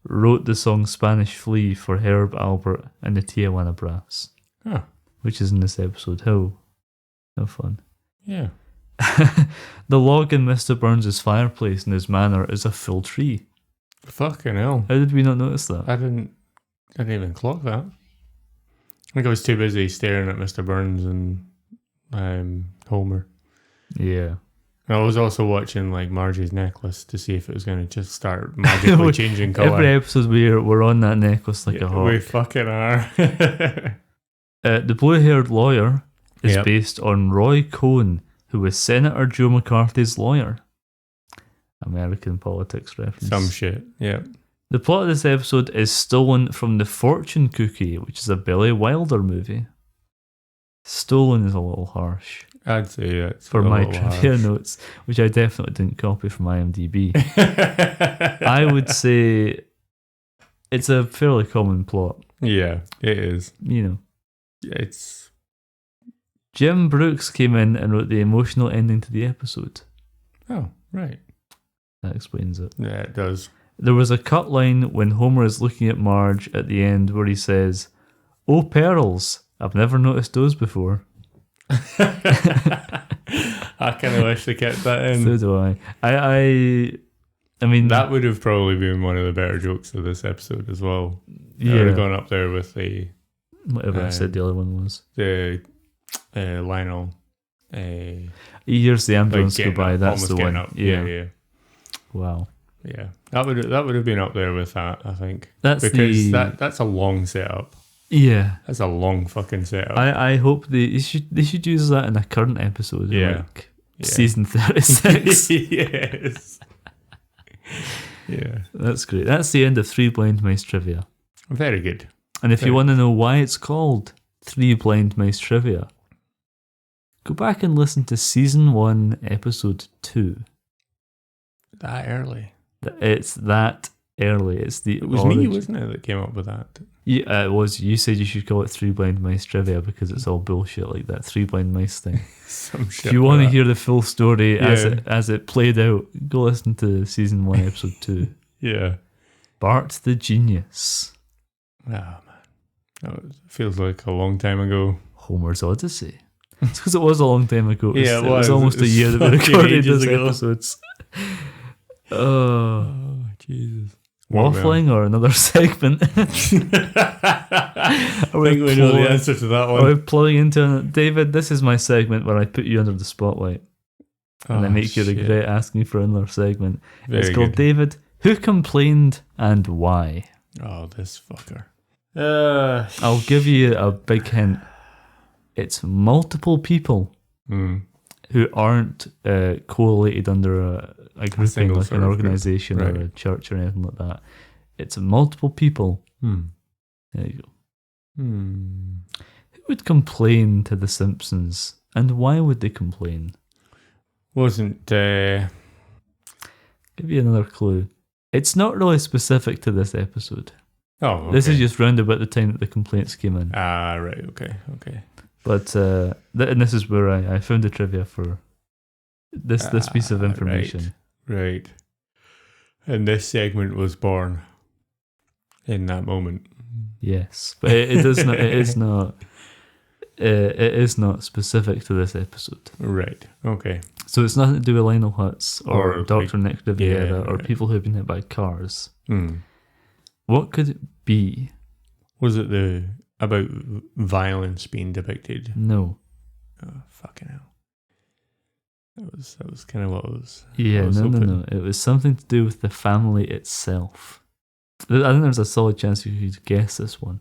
Speaker 1: wrote the song Spanish Flea for Herb Alpert and the Tijuana Brass.
Speaker 2: Oh.
Speaker 1: Which is in this episode. How fun.
Speaker 2: Yeah.
Speaker 1: The log in Mr. Burns' fireplace in his manor is a full tree.
Speaker 2: Fucking hell.
Speaker 1: How did we not notice that?
Speaker 2: I didn't even clock that. I think I was too busy staring at Mr. Burns and Homer.
Speaker 1: Yeah.
Speaker 2: And I was also watching like Margie's necklace to see if it was going to just start magically changing colour.
Speaker 1: Every episode we're on that necklace like a hawk.
Speaker 2: We fucking are.
Speaker 1: The blue-haired lawyer is based on Roy Cohn, who was Senator Joe McCarthy's lawyer. American politics reference.
Speaker 2: Some shit, yeah.
Speaker 1: The plot of this episode is stolen from The Fortune Cookie, which is a Billy Wilder movie. Stolen is a little harsh.
Speaker 2: I'd say that's
Speaker 1: for my trivia notes, which I definitely didn't copy from IMDb. I would say it's a fairly common plot.
Speaker 2: Yeah, it is.
Speaker 1: You know.
Speaker 2: It's...
Speaker 1: Jim Brooks came in and wrote the emotional ending to the episode.
Speaker 2: Oh, right.
Speaker 1: That explains it.
Speaker 2: Yeah, it does.
Speaker 1: There was a cut line when Homer is looking at Marge at the end where he says, "Oh, pearls, I've never noticed those before."
Speaker 2: I kind of wish they kept that in.
Speaker 1: So do I. I mean...
Speaker 2: That would have probably been one of the better jokes of this episode as well.
Speaker 1: Yeah.
Speaker 2: I would have gone up there with the...
Speaker 1: Whatever I said the other one was.
Speaker 2: The Lionel...
Speaker 1: He hears the ambulance go by, that's the one.
Speaker 2: Yeah.
Speaker 1: Wow.
Speaker 2: Yeah. That would have been up there with that, I think.
Speaker 1: That's
Speaker 2: a long setup.
Speaker 1: Yeah.
Speaker 2: That's a long fucking setup.
Speaker 1: I hope they should use that in a current episode.
Speaker 2: Yeah.
Speaker 1: Season 36.
Speaker 2: Yes. Yeah.
Speaker 1: That's great. That's the end of Three Blind Mice Trivia.
Speaker 2: Very good.
Speaker 1: And if you want to know why it's called Three Blind Mice Trivia, go back and listen to Season 1, Episode 2.
Speaker 2: That early?
Speaker 1: It's that early. It was
Speaker 2: me, wasn't it, that came up with that?
Speaker 1: Yeah, it was. You said you should call it Three Blind Mice Trivia because it's all bullshit like that Three Blind Mice thing.
Speaker 2: Some shit.
Speaker 1: If you want to hear the full story as it played out, go listen to Season 1, Episode 2.
Speaker 2: Yeah.
Speaker 1: Bart the Genius.
Speaker 2: Oh, man. That feels like a long time ago.
Speaker 1: Homer's Odyssey. It's because it was a long time ago.
Speaker 2: It
Speaker 1: was almost a year that we recorded those episodes. Oh,
Speaker 2: Jesus.
Speaker 1: Waffling or another segment?
Speaker 2: I think we know the answer to that one.
Speaker 1: Are we pulling into it? David, this is my segment where I put you under the spotlight. And I make you regret asking for another segment. It's called David, Who Complained and Why?
Speaker 2: Oh, this fucker.
Speaker 1: I'll give you a big hint. It's multiple people who aren't collated under a grouping like an organisation or a church or anything like that. It's multiple people. There you go. Who would complain to The Simpsons, and why would they complain?
Speaker 2: Wasn't...
Speaker 1: Give you another clue. It's not really specific to this episode.
Speaker 2: Oh, okay.
Speaker 1: This is just round about the time that the complaints came in.
Speaker 2: Ah, right, okay.
Speaker 1: But and this is where I found the trivia for this piece of information.
Speaker 2: Right. And this segment was born in that moment.
Speaker 1: Yes, but it is not. It is not. It is not specific to this episode.
Speaker 2: Right. Okay.
Speaker 1: So it's nothing to do with Lionel Hutz or Dr.
Speaker 2: like,
Speaker 1: Nick Riviera or people who've been hit by cars.
Speaker 2: Mm.
Speaker 1: What could it be?
Speaker 2: Was it about violence being depicted?
Speaker 1: No.
Speaker 2: Oh, fucking hell. That was kind of what I was.
Speaker 1: Yeah, no. It was something to do with the family itself. I think there's a solid chance you could guess this one,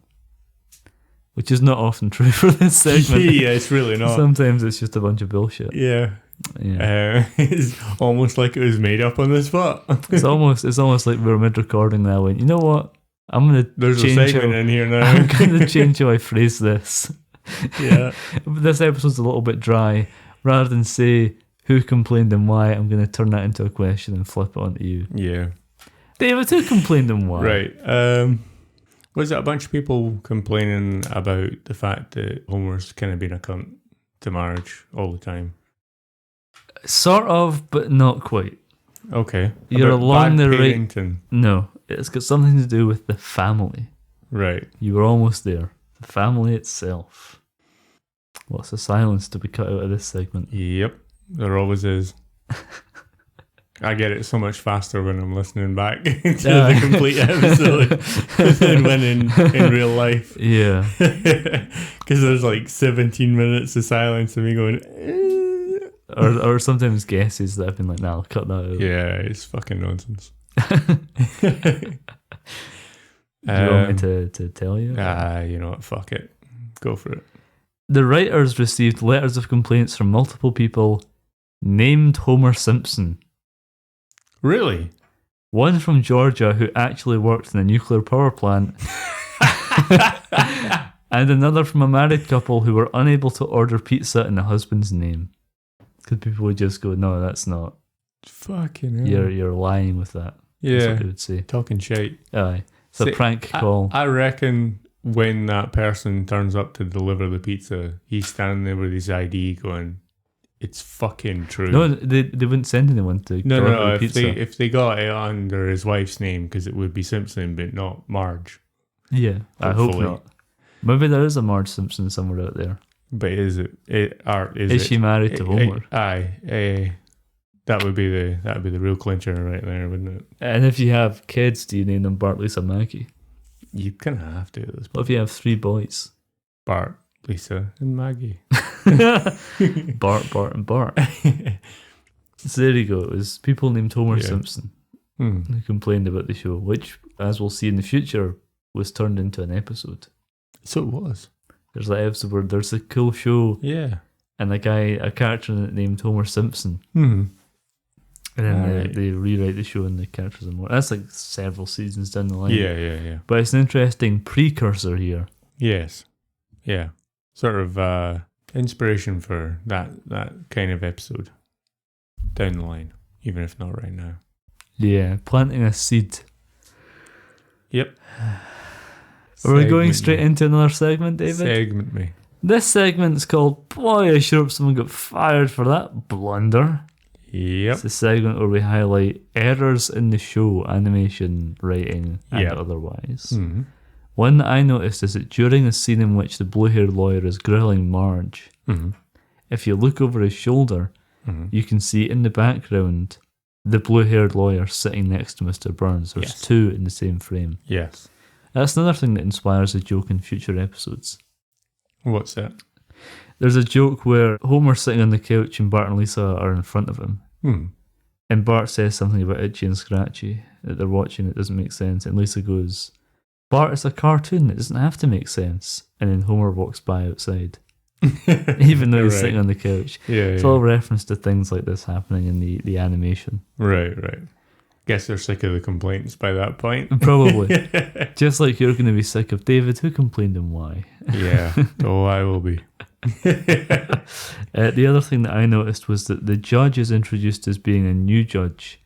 Speaker 1: which is not often true for this segment.
Speaker 2: Yeah, it's really not.
Speaker 1: Sometimes it's just a bunch of bullshit.
Speaker 2: Yeah. It's almost like it was made up on the spot.
Speaker 1: It's almost like we were mid-recording now and you know what?
Speaker 2: There's a segment in here now.
Speaker 1: I'm going to change how I phrase this.
Speaker 2: Yeah.
Speaker 1: This episode's a little bit dry. Rather than say who complained and why, I'm going to turn that into a question and flip it onto you.
Speaker 2: Yeah.
Speaker 1: David, who complained and why?
Speaker 2: Right. Was it a bunch of people complaining about the fact that Homer's kind of been a cunt to Marge all the time?
Speaker 1: Sort of, but not quite.
Speaker 2: Okay.
Speaker 1: You're
Speaker 2: About
Speaker 1: along
Speaker 2: bad
Speaker 1: the right...
Speaker 2: parenting.
Speaker 1: No, it's got something to do with the family.
Speaker 2: Right.
Speaker 1: You were almost there. The family itself. What's the silence to be cut out of this segment?
Speaker 2: Yep. There always is. I get it so much faster when I'm listening back to the complete episode than when in real life.
Speaker 1: Yeah.
Speaker 2: Because there's like 17 minutes of silence and me going...
Speaker 1: Or sometimes guesses that I've been like, nah, I'll cut that out.
Speaker 2: Yeah, it's fucking nonsense.
Speaker 1: Do you want me to tell you?
Speaker 2: You know what, fuck it. Go for it.
Speaker 1: The writers received letters of complaints from multiple people named Homer Simpson.
Speaker 2: Really?
Speaker 1: One from Georgia who actually worked in a nuclear power plant. And another from a married couple who were unable to order pizza in the husband's name. Because people would just go, no, that's not.
Speaker 2: Fucking hell.
Speaker 1: You're lying with that.
Speaker 2: Yeah.
Speaker 1: That's what they would say.
Speaker 2: Talking shite.
Speaker 1: Aye. It's a prank call.
Speaker 2: I reckon when that person turns up to deliver the pizza, he's standing there with his ID going, it's fucking true.
Speaker 1: No, they wouldn't send anyone to deliver the pizza.
Speaker 2: If they got it under his wife's name, because it would be Simpson, but not Marge.
Speaker 1: Yeah, I hope not. Maybe there is a Marge Simpson somewhere out there.
Speaker 2: But is
Speaker 1: she married to Homer?
Speaker 2: Aye. That would be the real clincher right there, wouldn't it?
Speaker 1: And if you have kids, do you name them Bart, Lisa, Maggie?
Speaker 2: You kind of have to.
Speaker 1: What if you have 3 boys?
Speaker 2: Bart, Lisa, and Maggie.
Speaker 1: Bart, and Bart. So there you go. It was people named Homer Simpson who complained about the show, which, as we'll see in the future, was turned into an episode.
Speaker 2: So it was.
Speaker 1: There's that episode where there's a cool show.
Speaker 2: Yeah.
Speaker 1: And a character in it named Homer Simpson.
Speaker 2: Mm-hmm.
Speaker 1: And then they rewrite the show and the characters are more. That's like several seasons down the line.
Speaker 2: Yeah.
Speaker 1: But it's an interesting precursor here.
Speaker 2: Yes. Yeah. Sort of inspiration for that kind of episode down the line, even if not right now.
Speaker 1: Yeah, planting a seed.
Speaker 2: Yep.
Speaker 1: Are we going straight into another segment, David?
Speaker 2: Segment me.
Speaker 1: This segment's called Boy, I sure hope someone got fired for that blunder.
Speaker 2: Yep.
Speaker 1: It's a segment where we highlight errors in the show, animation, writing, and otherwise.
Speaker 2: Mm-hmm.
Speaker 1: One that I noticed is that during a scene in which the blue-haired lawyer is grilling Marge, if you look over his shoulder, you can see in the background the blue-haired lawyer sitting next to Mr. Burns. There's 2 in the same frame.
Speaker 2: Yes.
Speaker 1: That's another thing that inspires a joke in future episodes.
Speaker 2: What's that?
Speaker 1: There's a joke where Homer's sitting on the couch and Bart and Lisa are in front of him. And Bart says something about Itchy and Scratchy that they're watching. It doesn't make sense. And Lisa goes, Bart, it's a cartoon. It doesn't have to make sense. And then Homer walks by outside. Even though he's sitting on the couch. It's all reference to things like this happening in the animation.
Speaker 2: Right. Guess they're sick of the complaints by that point.
Speaker 1: Probably. Just like you're going to be sick of David, who complained and why.
Speaker 2: Yeah. Oh, I will be.
Speaker 1: The other thing that I noticed was that the judge is introduced as being a new judge,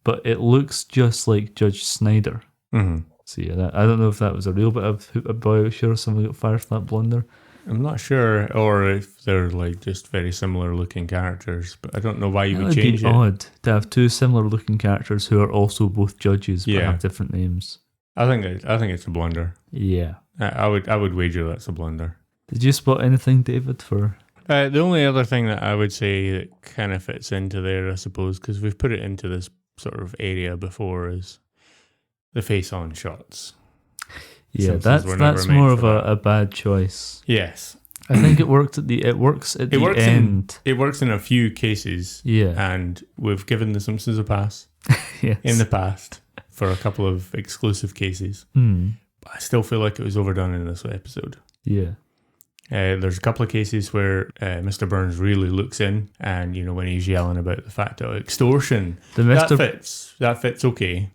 Speaker 1: but it looks just like Judge Snyder. So yeah, I don't know if that was a real bit of a boy sure someone got fired for that blunder.
Speaker 2: I'm not sure, or if they're like just very similar looking characters, but I don't know why you would change it.
Speaker 1: It would be odd to have 2 similar looking characters who are also both judges but have different names.
Speaker 2: I think it's a blunder.
Speaker 1: Yeah,
Speaker 2: I would wager that's a blunder.
Speaker 1: Did you spot anything, David? For
Speaker 2: the only other thing that I would say that kind of fits into there, I suppose, because we've put it into this sort of area before, is the face-on shots.
Speaker 1: Yeah, that's more of a bad choice.
Speaker 2: Yes,
Speaker 1: I think it works at the end.
Speaker 2: It works in a few cases.
Speaker 1: Yeah,
Speaker 2: and we've given The Simpsons a pass.
Speaker 1: Yes.
Speaker 2: In the past for a couple of exclusive cases. But I still feel like it was overdone in this episode.
Speaker 1: Yeah.
Speaker 2: There's a couple of cases where Mr. Burns really looks in, and when he's yelling about the fact of extortion, that fits okay.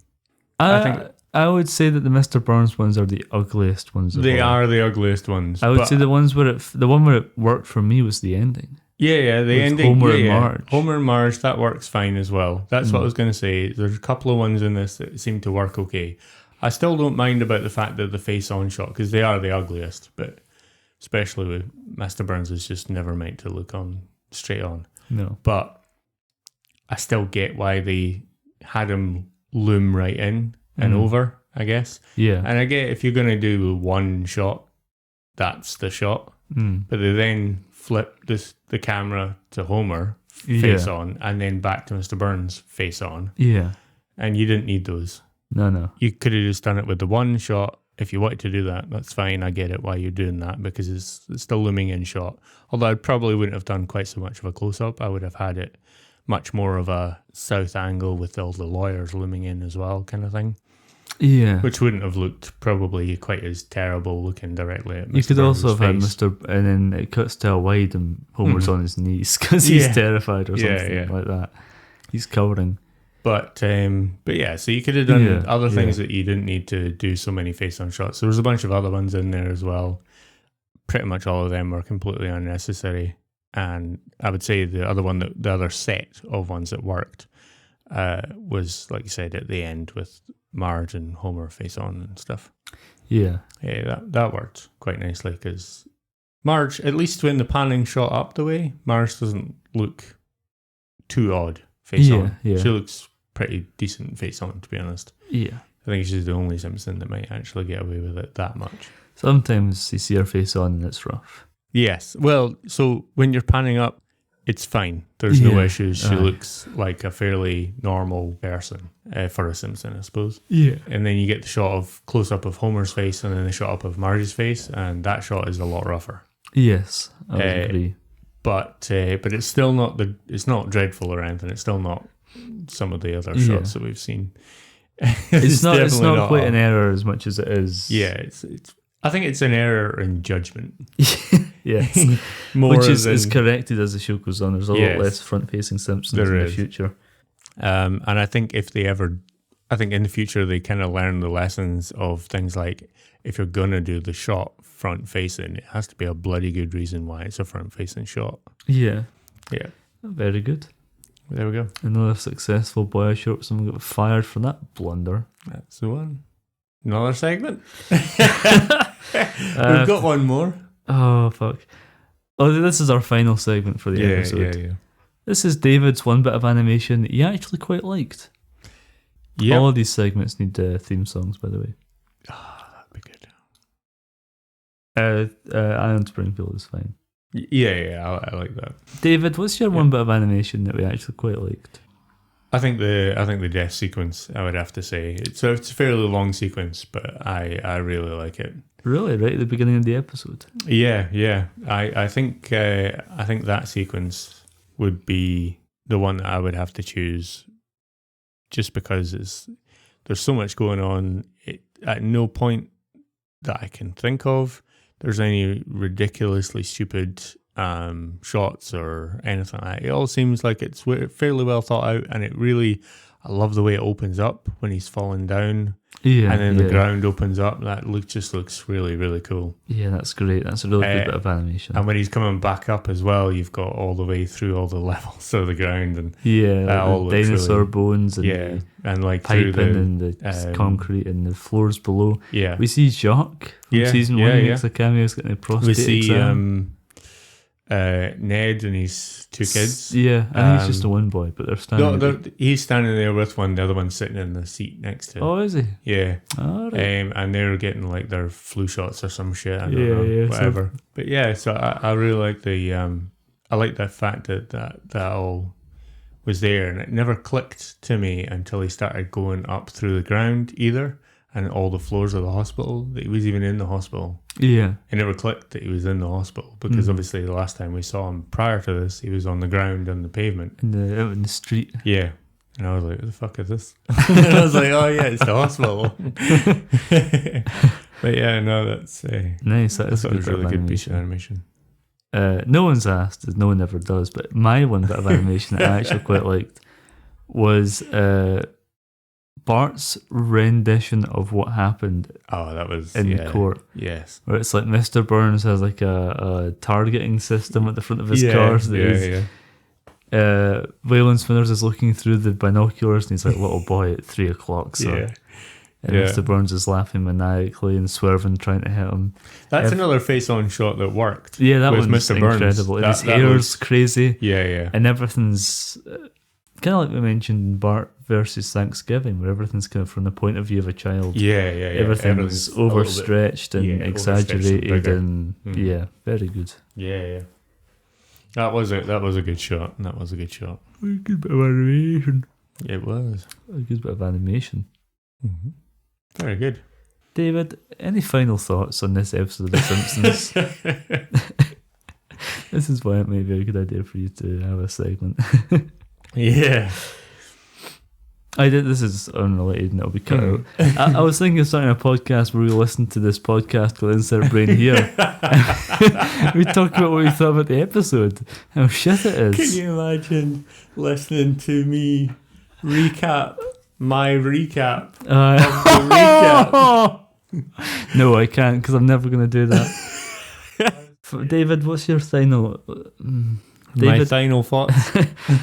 Speaker 1: I would say that the Mr. Burns ones are the ugliest ones.
Speaker 2: They are the ugliest ones.
Speaker 1: I would say the one where it worked for me was the ending.
Speaker 2: Yeah, the ending.
Speaker 1: Homer and Marge.
Speaker 2: Homer and Marge, that works fine as well. That's what I was going to say. There's a couple of ones in this that seem to work okay. I still don't mind about the fact that the face-on shot, because they are the ugliest, but especially with Mr. Burns is just never meant to look on straight on.
Speaker 1: No.
Speaker 2: But I still get why they had him loom right in and over, I guess.
Speaker 1: Yeah.
Speaker 2: And I get if you're going to do one shot, that's the shot. But they then flip the camera to Homer, face on, and then back to Mr. Burns, face on.
Speaker 1: Yeah.
Speaker 2: And you didn't need those.
Speaker 1: No.
Speaker 2: You could have just done it with the one shot. If you wanted to do that, that's fine. I get it why you're doing that, because it's still looming in shot. Although I probably wouldn't have done quite so much of a close-up. I would have had it much more of a south angle with all the lawyers looming in as well, kind of thing.
Speaker 1: Yeah.
Speaker 2: Which wouldn't have looked probably quite as terrible looking directly at Mr.
Speaker 1: You could
Speaker 2: Burns'
Speaker 1: also have had
Speaker 2: face.
Speaker 1: And then it cuts to a wide and Homer's on his knees because he's terrified or something like that. He's cowering.
Speaker 2: But yeah, so you could have done other things that you didn't need to do so many face-on shots. There was a bunch of other ones in there as well. Pretty much all of them were completely unnecessary. And I would say the other set of ones that worked was, like you said, at the end with Marge and Homer face-on and stuff.
Speaker 1: Yeah.
Speaker 2: Yeah, that worked quite nicely because Marge, at least when the panning shot up the way, Marge doesn't look too odd face-on.
Speaker 1: Yeah.
Speaker 2: She looks pretty decent face-on, to be honest.
Speaker 1: Yeah.
Speaker 2: I think she's the only Simpson that might actually get away with it that much.
Speaker 1: Sometimes you see her face on and it's rough.
Speaker 2: Yes. Well, so when you're panning up, it's fine. There's no issues. She looks like a fairly normal person for a Simpson, I suppose.
Speaker 1: Yeah.
Speaker 2: And then you get the shot of close-up of Homer's face and then the shot up of Marge's face, and that shot is a lot rougher.
Speaker 1: Yes, I would agree.
Speaker 2: But it's still not it's not dreadful or anything. It's still not some of the other shots that we've seen.
Speaker 1: It's not quite an error as much as it is.
Speaker 2: Yeah, it's I think it's an error in judgment.
Speaker 1: Yes. Which is corrected as the show goes on. There's a lot less front-facing Simpsons in the future.
Speaker 2: And I think in the future they kind of learn the lessons of things like if you're going to do the shot front-facing, it has to be a bloody good reason why it's a front-facing shot.
Speaker 1: Yeah.
Speaker 2: Yeah.
Speaker 1: Very good.
Speaker 2: There we go.
Speaker 1: Another successful boy short. Someone got fired for that blunder.
Speaker 2: That's the one. Another segment. We've got one more.
Speaker 1: Oh, fuck. Oh, this is our final segment for the episode. Yeah. This is David's one bit of animation that he actually quite liked. Yeah. All of these segments need theme songs, by the way.
Speaker 2: That'd be good.
Speaker 1: Iron Springfield is fine.
Speaker 2: Yeah, I like that.
Speaker 1: David, what's your one bit of animation that we actually quite liked?
Speaker 2: I think the death sequence, I would have to say. It's a fairly long sequence, but I really like it.
Speaker 1: Really? Right at the beginning of the episode?
Speaker 2: Yeah. I think that sequence would be the one that I would have to choose just because there's so much going on. At no point that I can think of there's any ridiculously stupid shots or anything like that. It all seems like it's fairly well thought out, and I love the way it opens up when he's falling down. Yeah, and then the ground opens up. That just looks really, really cool.
Speaker 1: Yeah, that's great. That's a really good bit of animation.
Speaker 2: And when he's coming back up as well, you've got all the way through all the levels of the ground, and
Speaker 1: that all the dinosaur like, bones, and
Speaker 2: and like
Speaker 1: piping and the concrete and the floors below.
Speaker 2: Yeah,
Speaker 1: we see Jacques from season 1. He makes a cameo. He's getting a prostate exam.
Speaker 2: Ned and his two kids.
Speaker 1: Yeah, I think he's just a one boy, but they're standing.
Speaker 2: He's standing there with one, the other one's sitting in the seat next to him.
Speaker 1: Oh, is he?
Speaker 2: Yeah.
Speaker 1: Oh, right.
Speaker 2: And they're getting like their flu shots or some shit. I don't know, whatever. But yeah, so I really like I like the fact that all was there, and it never clicked to me until he started going up through the ground either. And all the floors of the hospital, that he was even in the hospital. Yeah. It never clicked that he was in the hospital because obviously the last time we saw him prior to this, he was on the ground on the pavement.
Speaker 1: Out in the street.
Speaker 2: Yeah. And I was like, what the fuck is this? And I was like, oh yeah, it's the hospital. But yeah, no, that's
Speaker 1: nice. That's
Speaker 2: a really good piece of animation.
Speaker 1: No one's asked, as no one ever does, but my one bit of animation that I actually quite liked was Bart's rendition of what happened
Speaker 2: that was
Speaker 1: in court.
Speaker 2: Yes.
Speaker 1: Where it's like Mr. Burns has like a targeting system at the front of his car. So Waylon Smithers is looking through the binoculars and he's like, little boy at 3 o'clock, sir. And Mr. Burns is laughing maniacally and swerving, trying to hit him.
Speaker 2: That's another face-on shot that worked.
Speaker 1: Yeah, that was
Speaker 2: Mr.
Speaker 1: incredible.
Speaker 2: Burns.
Speaker 1: And his hair's crazy.
Speaker 2: Yeah.
Speaker 1: And everything's kind of like we mentioned in Bart versus Thanksgiving, where everything's kind of from the point of view of a child.
Speaker 2: Yeah.
Speaker 1: Everything's overstretched and exaggerated and very good.
Speaker 2: Yeah. That was a good shot.
Speaker 1: A good bit of animation.
Speaker 2: It was.
Speaker 1: A good bit of animation.
Speaker 2: Mm-hmm. Very good.
Speaker 1: David, any final thoughts on this episode of The Simpsons? This is why it may be a good idea for you to have a segment.
Speaker 2: Yeah.
Speaker 1: This is unrelated and it'll be cut out. I was thinking of starting a podcast where we listen to this podcast called Insert Brain Here. We talk about what we thought about the episode, how shit it is.
Speaker 2: Can you imagine listening to me recap my recap of the recap?
Speaker 1: No, I can't, because I'm never going to do that. David, what's your final...
Speaker 2: My final thoughts?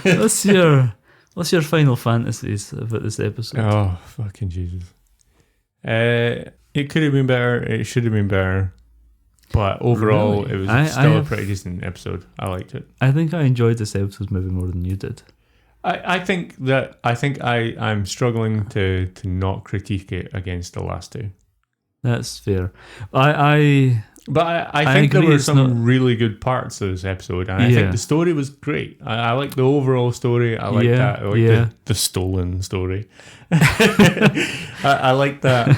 Speaker 1: What's your final fantasies about this episode?
Speaker 2: Oh, fucking Jesus. It could have been better. It should have been better. But overall, It was still a pretty decent episode. I liked it.
Speaker 1: I think I enjoyed this episode maybe more than you did.
Speaker 2: I think I'm struggling to not critique it against the last two.
Speaker 1: That's fair. I
Speaker 2: think there were some really good parts of this episode, and I think the story was great. I like the overall story. I like that. I like the stolen story. I like that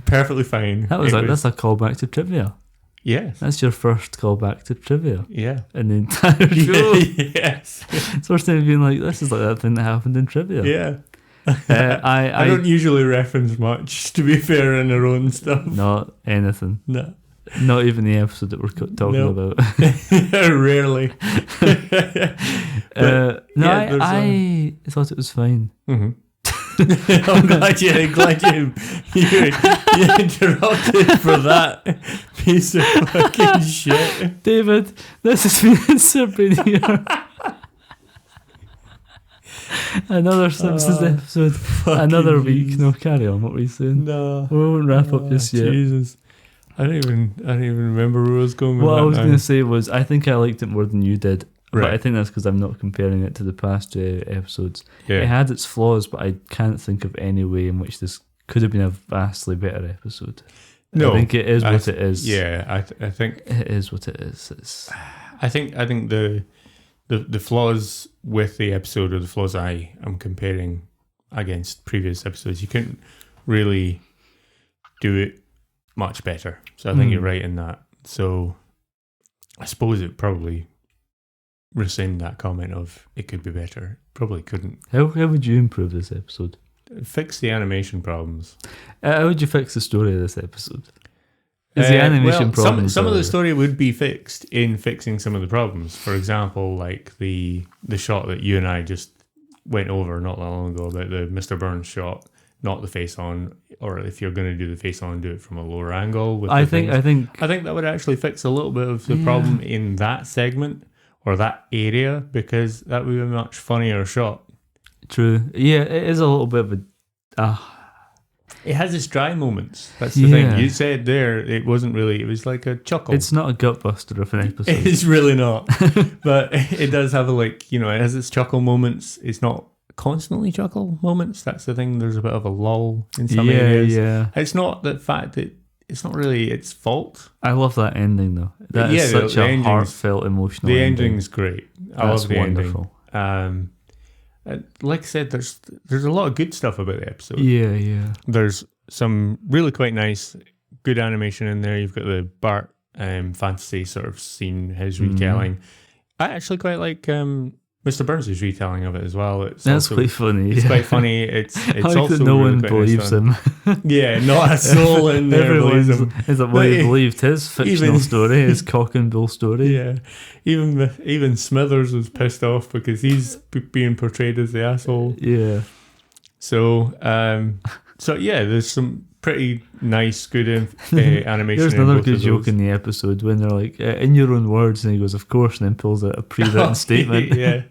Speaker 2: perfectly fine.
Speaker 1: That's a callback to trivia.
Speaker 2: Yes.
Speaker 1: That's your first callback to trivia.
Speaker 2: Yeah.
Speaker 1: In the entire show.
Speaker 2: Yes.
Speaker 1: It's first time being like, this is like that thing that happened in trivia.
Speaker 2: Yeah. I don't usually reference much, to be fair, in our own stuff.
Speaker 1: Not anything.
Speaker 2: No.
Speaker 1: Not even the episode that we're talking about.
Speaker 2: Rarely.
Speaker 1: I thought it was fine.
Speaker 2: Mm-hmm. I'm glad you interrupted for that piece of fucking shit.
Speaker 1: David, this has been Insert Brain Here. Another Simpsons episode. Another week. No, carry on. What were you saying?
Speaker 2: No.
Speaker 1: We won't wrap up just yet.
Speaker 2: Jesus. I don't even remember where I was going with that.
Speaker 1: What I was going to say was, I think I liked it more than you did. Right. But I think that's because I'm not comparing it to the past two episodes. Yeah. It had its flaws, but I can't think of any way in which this could have been a vastly better episode. No, I think it is what it is.
Speaker 2: Yeah, I think
Speaker 1: it is what it is.
Speaker 2: I think the flaws with the episode, or the flaws I am comparing against previous episodes, you couldn't really do it much better. So I think you're right in that. So I suppose it probably rescind that comment of it could be better. Probably couldn't.
Speaker 1: How would you improve this episode?
Speaker 2: Fix the animation problems.
Speaker 1: How would you fix the story of this episode? Is the animation problem?
Speaker 2: Some of the story would be fixed in fixing some of the problems. For example, like the shot that you and I just went over not that long ago about the Mr. Burns shot, not the face on, or if you're going to do the face on, do it from a lower angle. I think that would actually fix a little bit of the problem in that segment or that area, because that would be a much funnier shot.
Speaker 1: True. Yeah, it is a little bit of a...
Speaker 2: It has its dry moments. That's the thing. You said there, it wasn't really... It was like a chuckle.
Speaker 1: It's not a gutbuster of an episode.
Speaker 2: It's really not. But it does have it has its chuckle moments. It's not constantly chuckle moments. That's the thing. There's a bit of a lull in some areas. Yeah. It's not the fact that it's not really its fault.
Speaker 1: I love that ending though. That is such a heartfelt, emotional ending.
Speaker 2: The ending's great. I love the wonderful. Ending. Like I said, there's a lot of good stuff about the episode.
Speaker 1: Yeah.
Speaker 2: There's some really quite nice, good animation in there. You've got the Bart fantasy sort of scene, his retelling. I actually quite like Mr. Burns' retelling of it as well.
Speaker 1: That's quite funny.
Speaker 2: It's quite funny. It's also
Speaker 1: that no
Speaker 2: really
Speaker 1: one believes him.
Speaker 2: Yeah, not a soul in there believes him.
Speaker 1: Is that why he believed his fictional story, his cock and bull story?
Speaker 2: Yeah, even Smithers was pissed off because he's being portrayed as the asshole.
Speaker 1: Yeah.
Speaker 2: So yeah, there's some pretty nice, good animation.
Speaker 1: There's
Speaker 2: in
Speaker 1: another
Speaker 2: both
Speaker 1: good
Speaker 2: of
Speaker 1: joke
Speaker 2: those.
Speaker 1: in the episode when they're like, in your own words, and he goes, of course, and then pulls out a pre-written statement.
Speaker 2: yeah.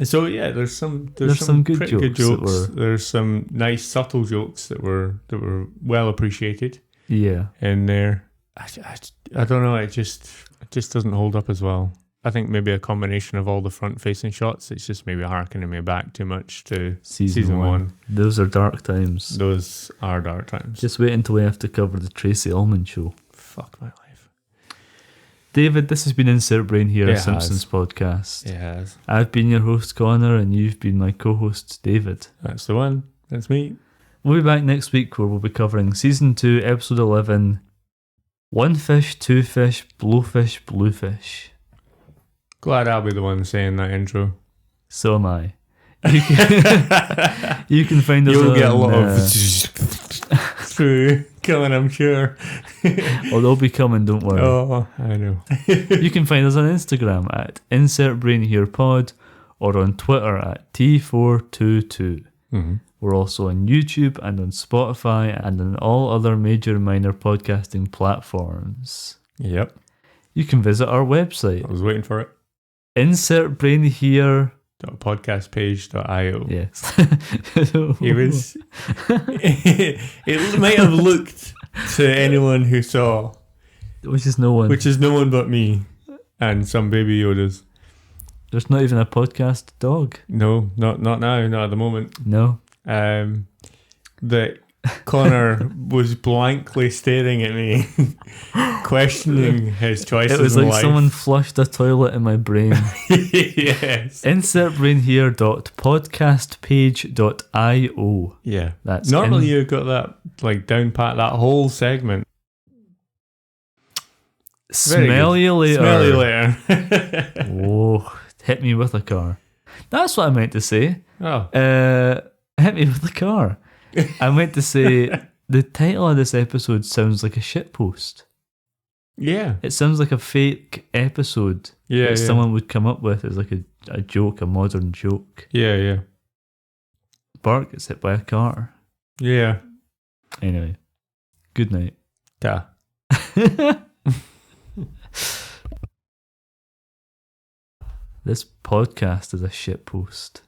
Speaker 2: So yeah, there's some
Speaker 1: good
Speaker 2: pretty good
Speaker 1: jokes
Speaker 2: jokes. There's some nice subtle jokes that were well appreciated.
Speaker 1: Yeah.
Speaker 2: In there, I don't know. It just doesn't hold up as well. I think maybe a combination of all the front-facing shots. It's just maybe harkening me back too much to season one.
Speaker 1: Those are dark times.
Speaker 2: Those are dark times.
Speaker 1: Just wait until we have to cover the Tracy Ullman show.
Speaker 2: Fuck my life.
Speaker 1: David, this has been Insert Brain here, a Simpsons podcast.
Speaker 2: It has.
Speaker 1: I've been your host, Connor, and you've been my co-host, David.
Speaker 2: That's the one. That's me.
Speaker 1: We'll be back next week where we'll be covering Season 2, Episode 11, One Fish, Two Fish, Blowfish, Bluefish.
Speaker 2: Glad I'll be the one saying that intro.
Speaker 1: So am I. You can find us
Speaker 2: You'll
Speaker 1: on...
Speaker 2: get a lot of... through coming, I'm sure.
Speaker 1: Oh, they'll be coming, don't worry.
Speaker 2: Oh, I know.
Speaker 1: You can find us on Instagram at InsertBrainHerePod or on Twitter at T422.
Speaker 2: Mm-hmm.
Speaker 1: We're also on YouTube and on Spotify and on all other major minor podcasting platforms.
Speaker 2: Yep.
Speaker 1: You can visit our website.
Speaker 2: I was waiting for it.
Speaker 1: InsertBrainHere.
Speaker 2: .podcastpage.io.
Speaker 1: Yes.
Speaker 2: It was. It might have looked to anyone who saw,
Speaker 1: which is no one.
Speaker 2: Which is no one but me and some baby Yodas.
Speaker 1: There's not even a podcast dog.
Speaker 2: No, not now, not at the moment.
Speaker 1: No.
Speaker 2: That Connor was blankly staring at me, questioning his choices.
Speaker 1: It was
Speaker 2: in
Speaker 1: like
Speaker 2: life.
Speaker 1: someone flushed a toilet in my brain.
Speaker 2: Yes.
Speaker 1: InsertBrainHere.podcastpage.io.
Speaker 2: Yeah.
Speaker 1: That's
Speaker 2: normally you got that like down pat, that whole segment.
Speaker 1: Smell you later.
Speaker 2: Smell you later.
Speaker 1: Oh, hit me with a car. That's what I meant to say.
Speaker 2: Oh.
Speaker 1: Hit me with a car. I meant to say the title of this episode sounds like a shitpost.
Speaker 2: Yeah.
Speaker 1: It sounds like a fake episode that someone would come up with as like a joke, a modern joke.
Speaker 2: Yeah.
Speaker 1: Bart gets hit by a car.
Speaker 2: Yeah.
Speaker 1: Anyway, good night.
Speaker 2: Ta.
Speaker 1: This podcast is a shitpost.